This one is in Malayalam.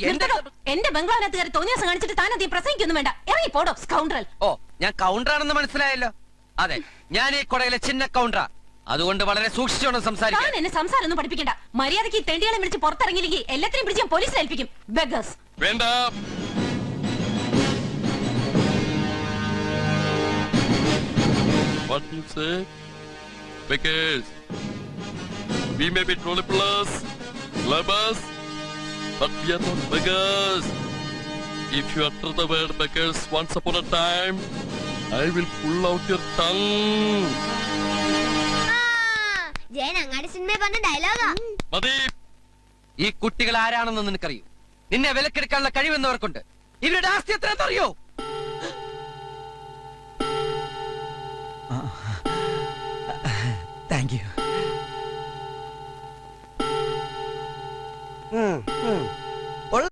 എന്റെ ബംഗ്ലാവിനകത്ത് കയറി തോന്നിയ ദിവസം കാണിച്ചിട്ട് താനത് പ്രസംഗിക്കൊന്നും വേണ്ട. ഇറങ്ങി പോടോ സ്കൗണ്ടറൽ. ഓ, ഞാൻ കൗണ്ടറാണെന്ന് മനസ്സിലായല്ലോ. അതെ, ഞാൻ ഈ കൊടയിലെ ചിന്ന കൗണ്ടറാ. അതുകൊണ്ട് വളരെ സൂക്ഷിച്ചോണം സംസാരിക്കാൻ. താൻ എന്നെ സംസാരം ഒന്നും പഠിപ്പിക്കണ്ട. മര്യാദയ്ക്ക് തെണ്ടികളെ വിളിച്ച് പുറത്തിറങ്ങിയില്ലെങ്കിൽ എല്ലാത്തിനും പിടിച്ച് ഞാൻ പോലീസിൽ ഏൽപ്പിക്കും. ബെഗേഴ്സ്. വേണ്ട. What you say? Because we may be trolley pullers, clubbers, but we are not beggars. If you utter the word beggars once upon a time, I will pull out your tongue. Jayan അങ്ങാടി സിനിമയിൽ പറഞ്ഞ ഡയലോഗാ. മതി. ഈ കുട്ടികൾ ആരാണെന്ന് നിനക്കറിയോ? നിന്നെ വിലക്കെടുക്കാനുള്ള കഴിവെന്നവർക്കുണ്ട്. ഇവരുടെ ആസ്തി എത്രയെന്നറിയോ? Thank you.